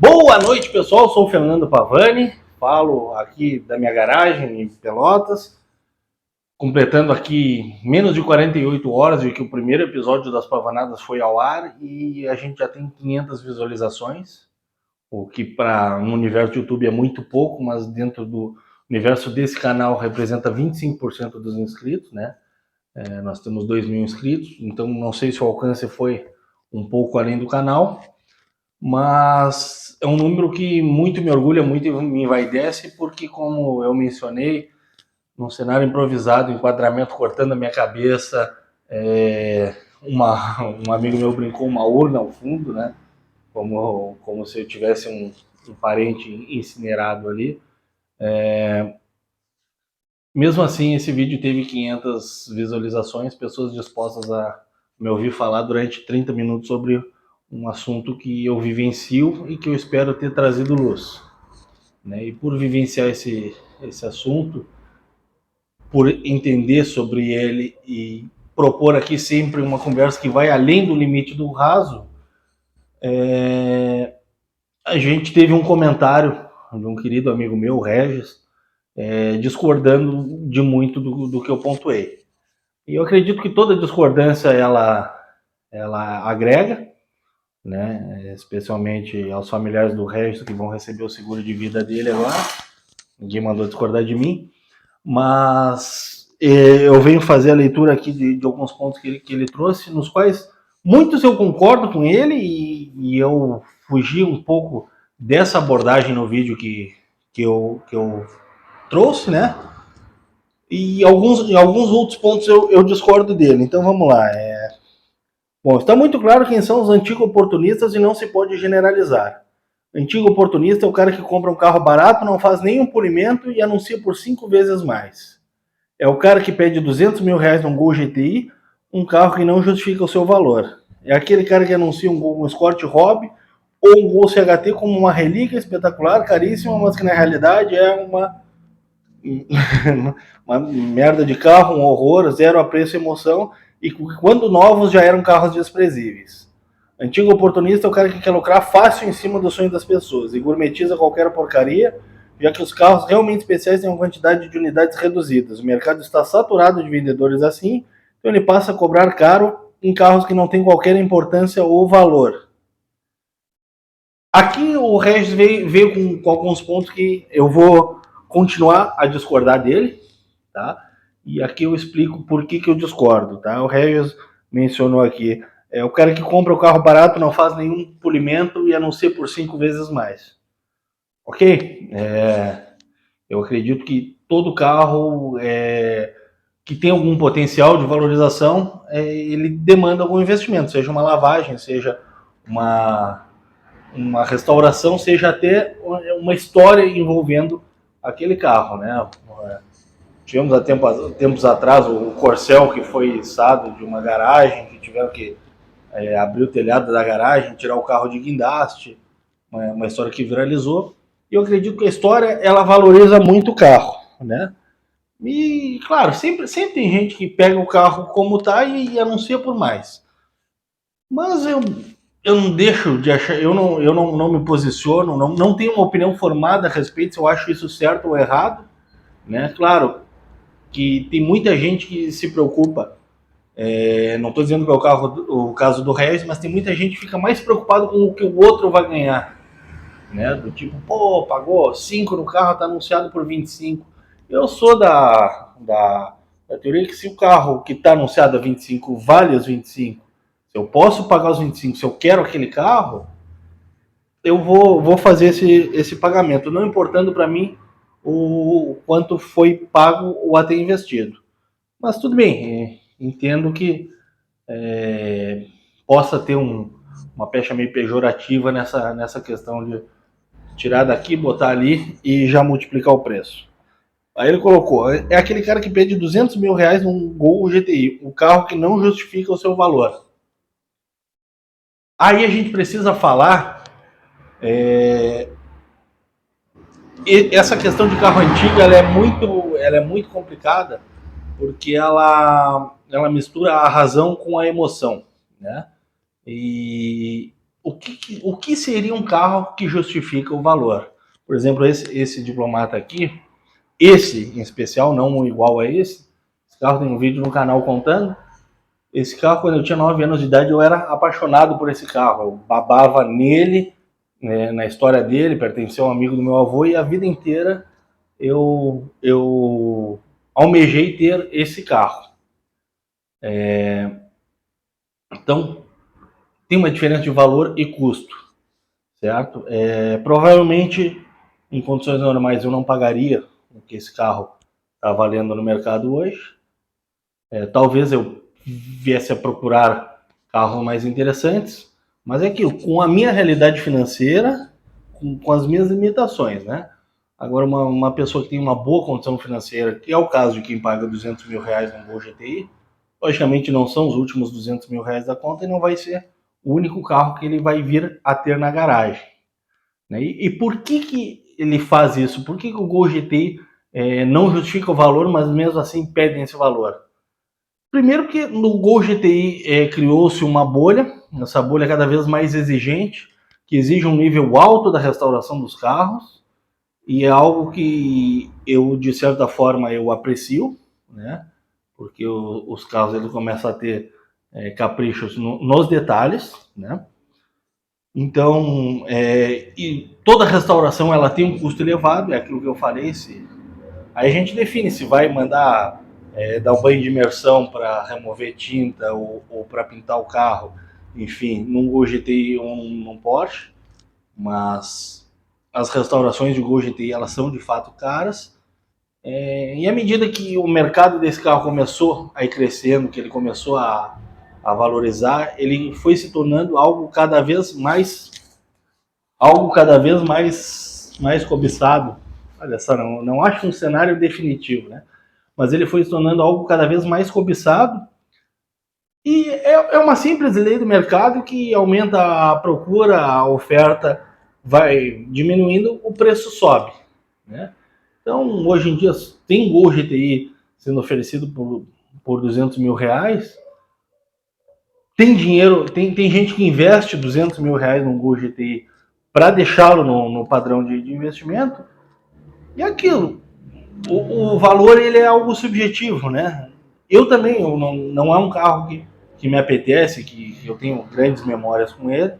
Boa noite, pessoal. Sou o Fernando Pavani. Falo aqui da minha garagem em Pelotas, completando aqui menos de 48 horas de que o primeiro episódio das Pavanadas foi ao ar e a gente já tem 500 visualizações, o que para um universo de YouTube é muito pouco, mas dentro do universo desse canal representa 25% dos inscritos, né? Nós temos 2.000 inscritos, então não sei se o alcance foi um pouco além do canal, mas é um número que muito me orgulha, muito me envaidece, porque, como eu mencionei, num cenário improvisado, enquadramento cortando a minha cabeça, um amigo meu brincou uma urna ao fundo, né? Como se eu tivesse um parente incinerado ali. Mesmo assim, esse vídeo teve 500 visualizações, pessoas dispostas a me ouvir falar durante 30 minutos sobre um assunto que eu vivencio e que eu espero ter trazido luz, né? E por vivenciar esse assunto, por entender sobre ele e propor aqui sempre uma conversa que vai além do limite do raso, a gente teve um comentário de um querido amigo meu, Regis, discordando de muito do que eu pontuei. E eu acredito que toda discordância ela agrega, né? Especialmente aos familiares do Regis que vão receber o seguro de vida dele agora. Ninguém mandou discordar de mim, mas eu venho fazer a leitura aqui de alguns pontos que ele trouxe, nos quais muitos eu concordo com ele e eu fugi um pouco dessa abordagem no vídeo que eu trouxe, né? E alguns outros pontos eu discordo dele. Então vamos lá. Bom, está muito claro quem são os antigos oportunistas e não se pode generalizar. Antigo oportunista é o cara que compra um carro barato, não faz nenhum polimento e anuncia por 5 vezes mais. É o cara que pede 200 mil reais num Gol GTI, um carro que não justifica o seu valor. É aquele cara que anuncia um Escort Hobby ou um Gol CHT como uma relíquia espetacular, caríssima, mas que na realidade é uma merda de carro, um horror, zero apreço e emoção, e quando novos já eram carros desprezíveis. Antigo oportunista é o cara que quer lucrar fácil em cima do sonho das pessoas e gourmetiza qualquer porcaria, já que os carros realmente especiais têm uma quantidade de unidades reduzidas. O mercado está saturado de vendedores assim, então ele passa a cobrar caro em carros que não têm qualquer importância ou valor. Aqui o Regis veio com alguns pontos que eu vou continuar a discordar dele, tá? E aqui eu explico por que eu discordo, tá? O Regis mencionou aqui, o cara que compra o carro barato não faz nenhum polimento e anuncia por 5 vezes mais. Ok? Eu acredito que todo carro que tem algum potencial de valorização, ele demanda algum investimento, seja uma lavagem, seja uma restauração, seja até uma história envolvendo aquele carro, né? Tivemos há tempos atrás o Corcel que foi içado de uma garagem, que tiveram que abrir o telhado da garagem, tirar o carro de guindaste, uma história que viralizou. E eu acredito que a história ela valoriza muito o carro, né? E claro, sempre tem gente que pega o carro como tá e anuncia por mais. Mas eu não deixo de achar, eu não me posiciono, não tenho uma opinião formada a respeito se eu acho isso certo ou errado, né? Claro que tem muita gente que se preocupa, não estou dizendo que é o caso do Regis, mas tem muita gente que fica mais preocupado com o que o outro vai ganhar, né? Do tipo, pô, pagou 5 no carro, tá anunciado por 25. Eu sou da teoria que se o carro que está anunciado a 25 vale os 25, se eu posso pagar os 25, se eu quero aquele carro, eu vou fazer esse pagamento, não importando para mim o quanto foi pago ou até investido. Mas tudo bem, entendo que possa ter uma pecha meio pejorativa nessa questão de tirar daqui, botar ali e já multiplicar o preço. Aí ele colocou, é aquele cara que pede 200 mil reais num Gol GTI, um carro que não justifica o seu valor. Aí a gente precisa falar essa questão de carro antigo ela é muito complicada porque ela mistura a razão com a emoção, né? E o que seria um carro que justifica o valor? Por exemplo, esse Diplomata aqui, esse em especial, não igual a esse carro tem um vídeo no canal contando. Esse carro, quando eu tinha 9 anos de idade, eu era apaixonado por esse carro. Eu babava nele, né, na história dele, pertencia a um amigo do meu avô, e a vida inteira eu almejei ter esse carro. Então, tem uma diferença de valor e custo, certo? Provavelmente, em condições normais, eu não pagaria o que esse carro está valendo no mercado hoje. Talvez eu viesse a procurar carros mais interessantes, mas é aquilo, com a minha realidade financeira, com as minhas limitações, né? Agora, uma pessoa que tem uma boa condição financeira, que é o caso de quem paga 200 mil reais no Gol GTI, logicamente não são os últimos 200 mil reais da conta e não vai ser o único carro que ele vai vir a ter na garagem. Né? E por que ele faz isso? Por que o Gol GTI não justifica o valor, mas mesmo assim pedem esse valor? Primeiro que no Gol GTI criou-se uma bolha, essa bolha cada vez mais exigente, que exige um nível alto da restauração dos carros, e é algo que eu, de certa forma, eu aprecio, né? Porque os carros ele começam a ter caprichos nos detalhes, né? Então, e toda restauração ela tem um custo elevado, é aquilo que eu falei. Aí a gente define se vai mandar dar um banho de imersão para remover tinta ou para pintar o carro, enfim, num Gol GTI ou num Porsche, mas as restaurações de Gol GTI elas são de fato caras. E à medida que o mercado desse carro começou a ir crescendo, que ele começou a valorizar, ele foi se tornando algo cada vez mais cobiçado. Olha só, não acho um cenário definitivo, né? Mas ele foi se tornando algo cada vez mais cobiçado. E é uma simples lei do mercado que aumenta a procura, a oferta vai diminuindo, o preço sobe, né? Então, hoje em dia, tem Gol GTI sendo oferecido por 200 mil reais. Tem dinheiro, tem gente que investe 200 mil reais num Gol GTI para deixá-lo no padrão de investimento. E aquilo, o valor ele é algo subjetivo, né? Eu também, não é um carro que me apetece, que eu tenho grandes memórias com ele,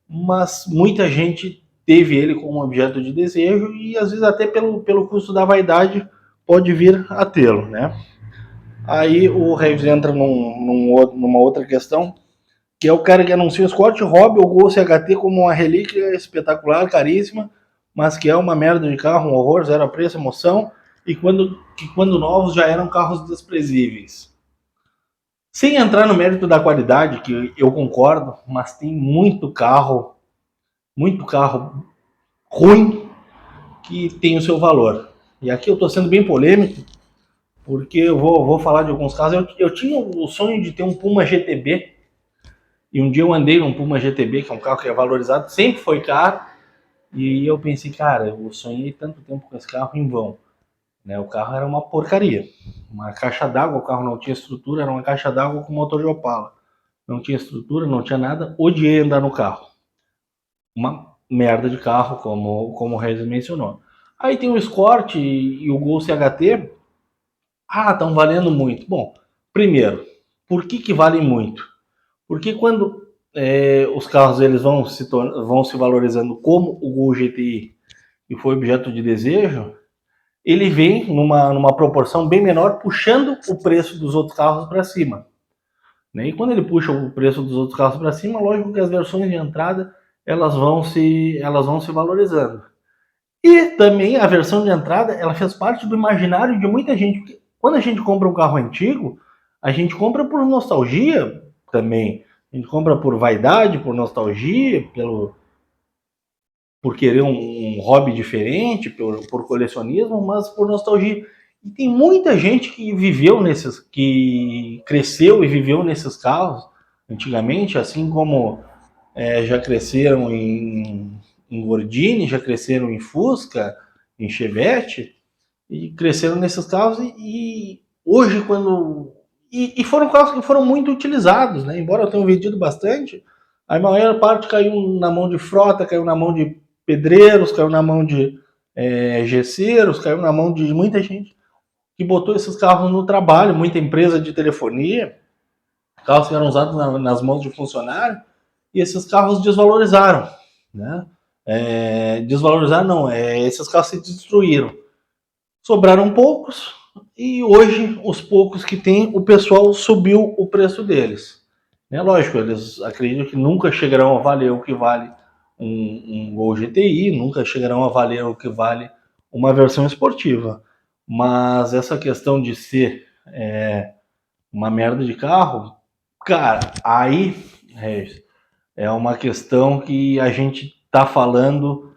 mas muita gente teve ele como objeto de desejo e às vezes até pelo custo da vaidade pode vir a tê-lo, né? Aí o Reis entra numa outra questão, que é o cara que anuncia o Scott Hobby ou Gol CHT como uma relíquia espetacular, caríssima, mas que é uma merda de carro, um horror, zero preço, emoção, e quando novos já eram carros desprezíveis. Sem entrar no mérito da qualidade, que eu concordo, mas tem muito carro ruim que tem o seu valor. E aqui eu estou sendo bem polêmico, porque eu vou falar de alguns casos. Eu tinha o sonho de ter um Puma GTB, e um dia eu andei num Puma GTB, que é um carro que é valorizado, sempre foi caro, e eu pensei, cara, eu sonhei tanto tempo com esse carro em vão. Né? O carro era uma porcaria, uma caixa d'água, o carro não tinha estrutura, era uma caixa d'água com motor de Opala. Não tinha estrutura, não tinha nada, odiei andar no carro. Uma merda de carro, como o Regis mencionou. Aí tem o Escort e o Gol CHT. Estão valendo muito. Bom, primeiro, por que valem muito? Porque quando os carros eles vão se valorizando como o Gol GTI, que foi objeto de desejo, ele vem numa proporção bem menor, puxando o preço dos outros carros para cima. Né? E quando ele puxa o preço dos outros carros para cima, lógico que as versões de entrada elas vão se valorizando. E também a versão de entrada ela fez parte do imaginário de muita gente. Porque quando a gente compra um carro antigo, a gente compra por nostalgia também. A gente compra por vaidade, por nostalgia, por querer um hobby diferente, por colecionismo, mas por nostalgia. E tem muita gente que cresceu e viveu nesses carros antigamente, assim como já cresceram em Gordini, já cresceram em Fusca, em Chevette, e cresceram nesses carros e hoje quando... E foram carros que foram muito utilizados, né? Embora eu tenha vendido bastante, A maior parte caiu na mão de frota, caiu na mão de pedreiros, caiu na mão de gesseiros, caiu na mão de muita gente que botou esses carros no trabalho, muita empresa de telefonia, carros que eram usados nas mãos de funcionário, e esses carros desvalorizaram, né? Desvalorizaram não, esses carros se destruíram. Sobraram poucos, e hoje os poucos que tem, o pessoal subiu o preço deles. É lógico, eles acreditam que nunca chegarão a valer o que vale um Gol GTI, nunca chegarão a valer o que vale uma versão esportiva. Mas essa questão de ser uma merda de carro, cara, aí é uma questão que a gente tá falando,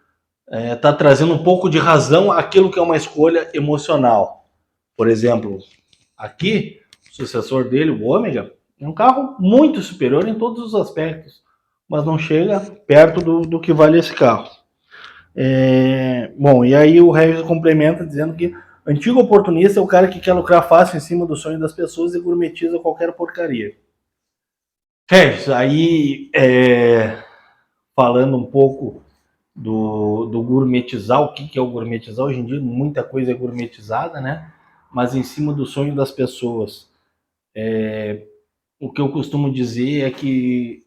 tá trazendo um pouco de razão àquilo que é uma escolha emocional. Por exemplo, aqui, o sucessor dele, o Ômega, é um carro muito superior em todos os aspectos, mas não chega perto do que vale esse carro. Bom, e aí o Regis complementa dizendo que antigo oportunista é o cara que quer lucrar fácil em cima do sonho das pessoas e gourmetiza qualquer porcaria. Regis, aí falando um pouco do gourmetizar, o que é o gourmetizar? Hoje em dia muita coisa é gourmetizada, né? Mas em cima do sonho das pessoas. O que eu costumo dizer é que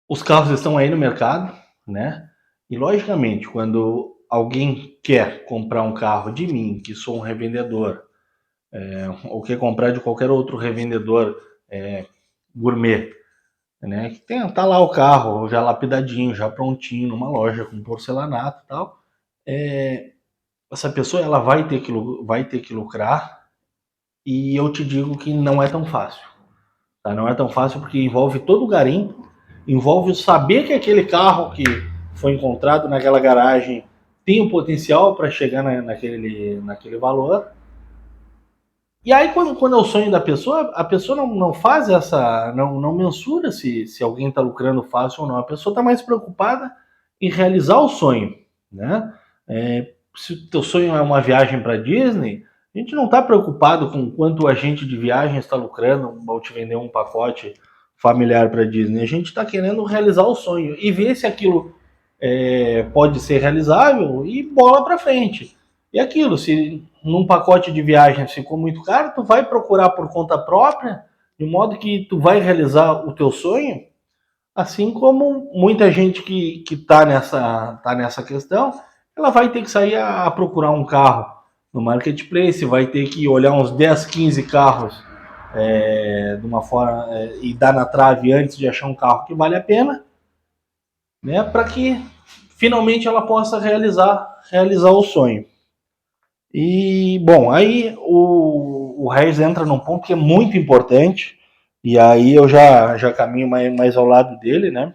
os carros estão aí no mercado, né? E logicamente, quando alguém quer comprar um carro de mim, que sou um revendedor, ou quer comprar de qualquer outro revendedor gourmet, né? Que tá lá o carro já lapidadinho, já prontinho, numa loja com porcelanato e tal. Essa pessoa ela vai ter que lucrar, e eu te digo que não é tão fácil. Tá? Não é tão fácil porque envolve todo o garimpo, envolve saber que aquele carro que foi encontrado naquela garagem tem o potencial para chegar naquele valor. E aí, quando é o sonho da pessoa, a pessoa não faz essa. Não mensura se alguém está lucrando fácil ou não. A pessoa está mais preocupada em realizar o sonho. Né? Se o teu sonho é uma viagem para Disney, a gente não está preocupado com quanto o agente de viagem está lucrando ao te vender um pacote familiar para Disney. A gente está querendo realizar o sonho e ver se aquilo pode ser realizável e bola para frente. E aquilo, se num pacote de viagem ficou muito caro, tu vai procurar por conta própria, de modo que tu vai realizar o teu sonho, assim como muita gente que tá nessa questão, ela vai ter que sair a procurar um carro no marketplace, vai ter que olhar uns 10, 15 carros de uma forma e dar na trave antes de achar um carro que vale a pena, né, para que finalmente ela possa realizar o sonho. E, bom, aí o Reis entra num ponto que é muito importante, e aí eu já caminho mais ao lado dele, né?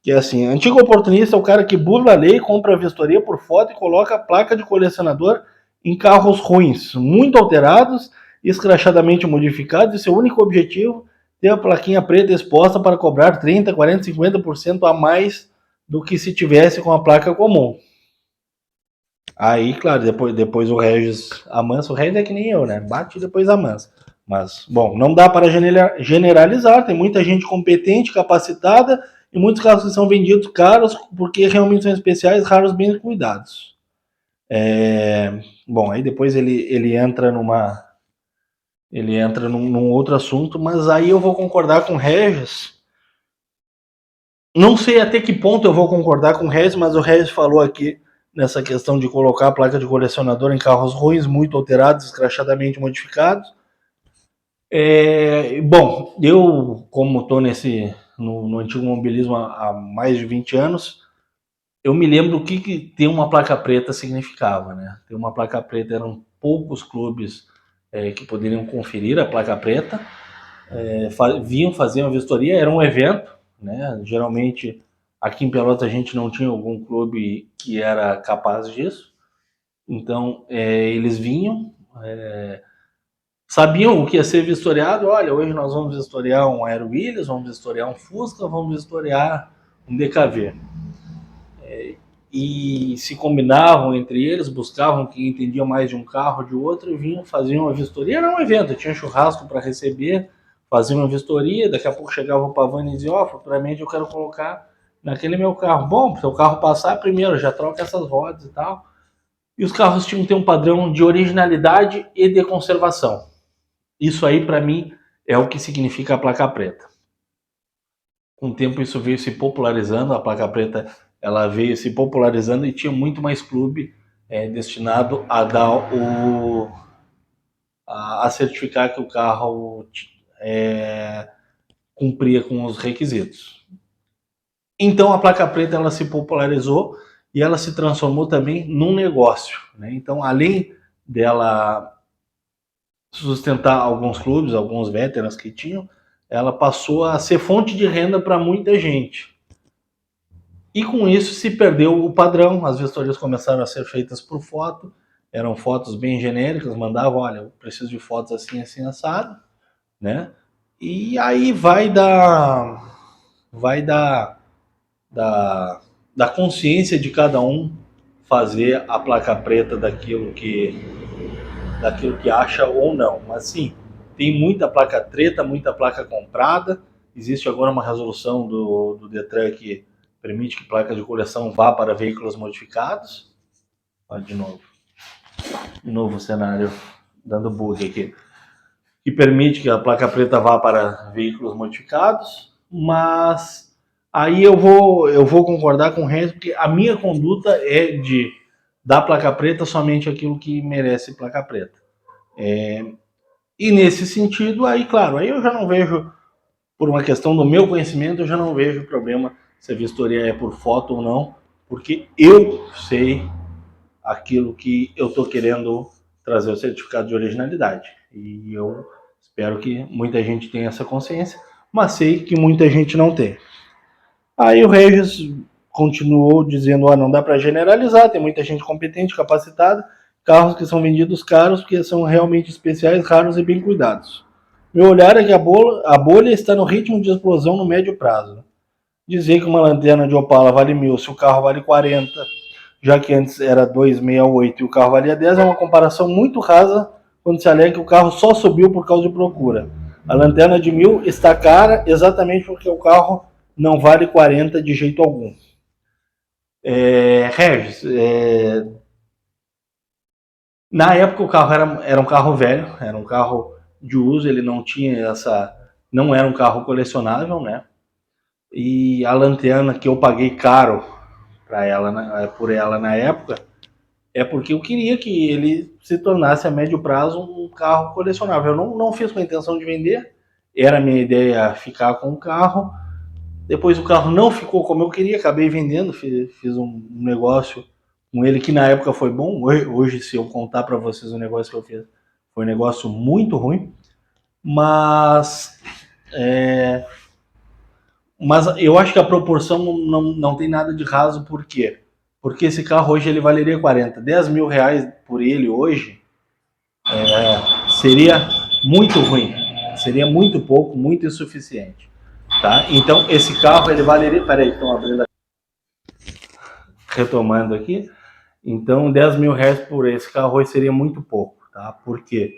Que é assim, antigo oportunista é o cara que burla a lei, compra a vistoria por foto e coloca a placa de colecionador em carros ruins, muito alterados, escrachadamente modificados, e seu único objetivo é ter a plaquinha preta exposta para cobrar 30, 40, 50% a mais do que se tivesse com a placa comum. Aí, claro, depois o Regis amansa. O Regis é que nem eu, né? Bate e depois amansa. Mas, bom, não dá para generalizar. Tem muita gente competente, capacitada, e muitos carros que são vendidos caros porque realmente são especiais, raros, bem cuidados. Bom, aí depois ele entra num outro assunto, mas aí eu vou concordar com o Regis. Não sei até que ponto eu vou concordar com o Regis, mas o Regis falou aqui nessa questão de colocar a placa de colecionador em carros ruins, muito alterados, escrachadamente modificados. Bom, eu, como estou no antigo mobilismo há mais de 20 anos, eu me lembro o que ter uma placa preta significava, né? Ter uma placa preta eram poucos clubes que poderiam conferir a placa preta, vinham fazer uma vistoria, era um evento, né? Geralmente aqui em Pelotas a gente não tinha algum clube que era capaz disso, então eles vinham, sabiam o que ia ser vistoriado. Olha, hoje nós vamos vistoriar um Aero Williams, vamos vistoriar um Fusca, vamos vistoriar um DKV. E se combinavam entre eles, buscavam quem entendia mais de um carro ou de outro, e vinham, faziam a vistoria. Era um evento, tinha churrasco para receber, fazia uma vistoria, daqui a pouco chegava o Pavani e dizia, ó, futuramente eu quero colocar naquele meu carro. Bom, para o carro passar primeiro, já troca essas rodas e tal. E os carros tinham que ter um padrão de originalidade e de conservação. Isso aí, para mim, é o que significa a placa preta. Com o tempo isso veio se popularizando, a placa preta ela veio se popularizando e tinha muito mais clube destinado a dar a certificar que o carro cumpria com os requisitos. Então a placa preta ela se popularizou e ela se transformou também num negócio, né? Então além dela sustentar alguns clubes, alguns veteranos que tinham, ela passou a ser fonte de renda para muita gente. E com isso se perdeu o padrão, as vistorias começaram a ser feitas por foto, eram fotos bem genéricas, mandavam, olha, eu preciso de fotos assim, assim, assado, né? E aí da consciência de cada um fazer a placa preta daquilo que acha ou não. Mas sim, tem muita placa treta, muita placa comprada. Existe agora uma resolução do Detran que permite que placa de coleção vá para veículos modificados. Olha de novo. Novo cenário dando bug aqui. Que permite que a placa preta vá para veículos modificados, mas aí eu vou concordar com o Renzo, porque a minha conduta é de dar placa preta somente aquilo que merece placa preta. E nesse sentido, aí, claro, aí eu já não vejo, por uma questão do meu conhecimento, eu já não vejo problema se a vistoria é por foto ou não, porque eu sei aquilo que eu estou querendo trazer o certificado de originalidade. E eu espero que muita gente tenha essa consciência, mas sei que muita gente não tem. Aí o Regis continuou dizendo, não dá para generalizar, tem muita gente competente, capacitada, carros que são vendidos caros porque são realmente especiais, raros e bem cuidados. Meu olhar é que a bolha está no ritmo de explosão no médio prazo. Dizer que uma lanterna de Opala vale 1.000, se o carro vale 40, já que antes era 268 e o carro valia 10, é uma comparação muito rasa quando se alega que o carro só subiu por causa de procura. A lanterna de 1.000 está cara exatamente porque o carro não vale 40 de jeito algum. Regis, na época o carro era um carro velho, era um carro de uso, ele não tinha não era um carro colecionável, né? E a lanterna que eu paguei caro por ela na época, é porque eu queria que ele se tornasse a médio prazo um carro colecionável. Eu não fiz com a intenção de vender, era a minha ideia ficar com o carro. Depois o carro não ficou como eu queria, acabei vendendo, fiz um negócio com ele que na época foi bom. Hoje, se eu contar para vocês o negócio que eu fiz, foi um negócio muito ruim. Mas eu acho que a proporção não tem nada de raso, por quê? Porque esse carro hoje ele valeria 40. 10 mil reais por ele hoje seria muito ruim. Seria muito pouco, muito insuficiente. Tá? Então esse carro ele valeria. Peraí, estão abrindo aqui. Retomando aqui. Então 10 mil reais por esse carro hoje seria muito pouco. Tá? Por quê?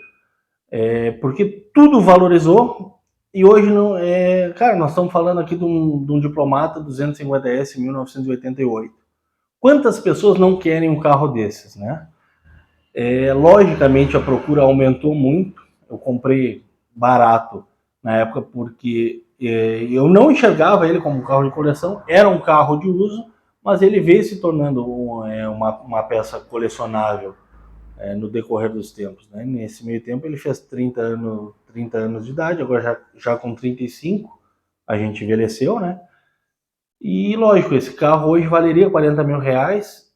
Porque tudo valorizou. E hoje não é. Cara, nós estamos falando aqui de um diplomata 250S 1988. Quantas pessoas não querem um carro desses, né? Logicamente a procura aumentou muito. Eu comprei barato na época porque eu não enxergava ele como um carro de coleção. Era um carro de uso, mas ele veio se tornando uma peça colecionável no decorrer dos tempos, né? Nesse meio tempo ele fez 30 anos de idade, agora já com 35 a gente envelheceu, né? E lógico, esse carro hoje valeria 40 mil reais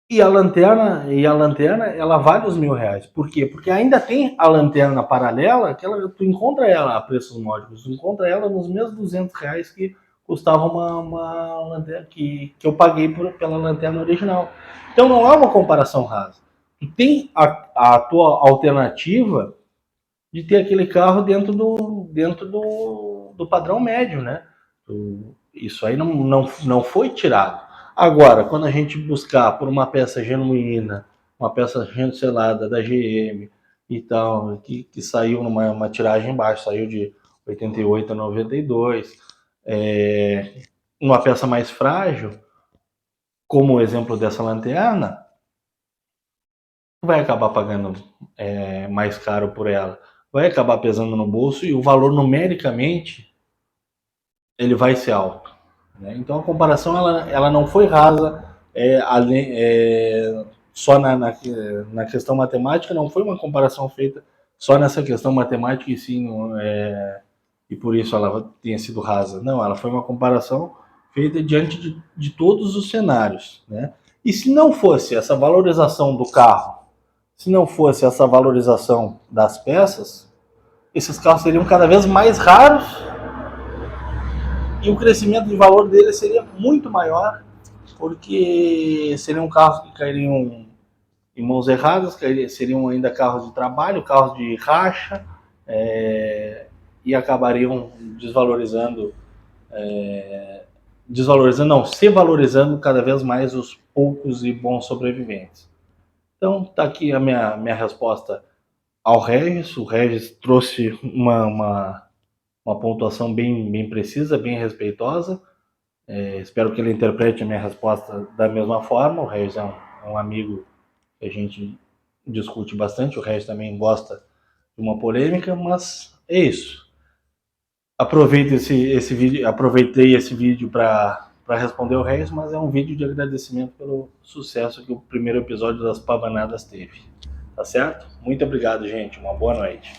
e a lanterna ela vale os R$ 1.000. Por quê? Porque ainda tem a lanterna paralela, que tu encontra ela a preços módicos, tu encontra ela nos mesmos R$ 200 que custava uma lanterna que eu paguei pela lanterna original. Então não é uma comparação rasa. Tu tem a tua alternativa de ter aquele carro dentro do padrão médio, né? Isso aí não foi tirado. Agora, quando a gente buscar por uma peça genuína, uma peça chancelada da GM, então, que saiu numa tiragem baixa, saiu de 88 a 92. Uma peça mais frágil, como o exemplo dessa lanterna, vai acabar pagando mais caro por ela, vai acabar pesando no bolso e o valor numericamente ele vai ser alto. Né? Então a comparação ela não foi rasa, só na questão matemática, não foi uma comparação feita só nessa questão matemática e sim, e por isso ela tenha sido rasa. Não, ela foi uma comparação feita diante de todos os cenários. Né? E se não fosse essa valorização do carro, se não fosse essa valorização das peças, esses carros seriam cada vez mais raros e o crescimento de valor deles seria muito maior, porque seriam carros que cairiam em mãos erradas, seriam ainda carros de trabalho, carros de racha, e acabariam se valorizando cada vez mais os poucos e bons sobreviventes. Então, está aqui a minha resposta ao Regis. O Regis trouxe uma pontuação bem precisa, bem respeitosa. Espero que ele interprete a minha resposta da mesma forma. O Regis é um amigo que a gente discute bastante. O Regis também gosta de uma polêmica, mas é isso. Aproveitei esse vídeo para responder o Regis, mas é um vídeo de agradecimento pelo sucesso que o primeiro episódio das Pavanadas teve. Tá certo? Muito obrigado, gente. Uma boa noite.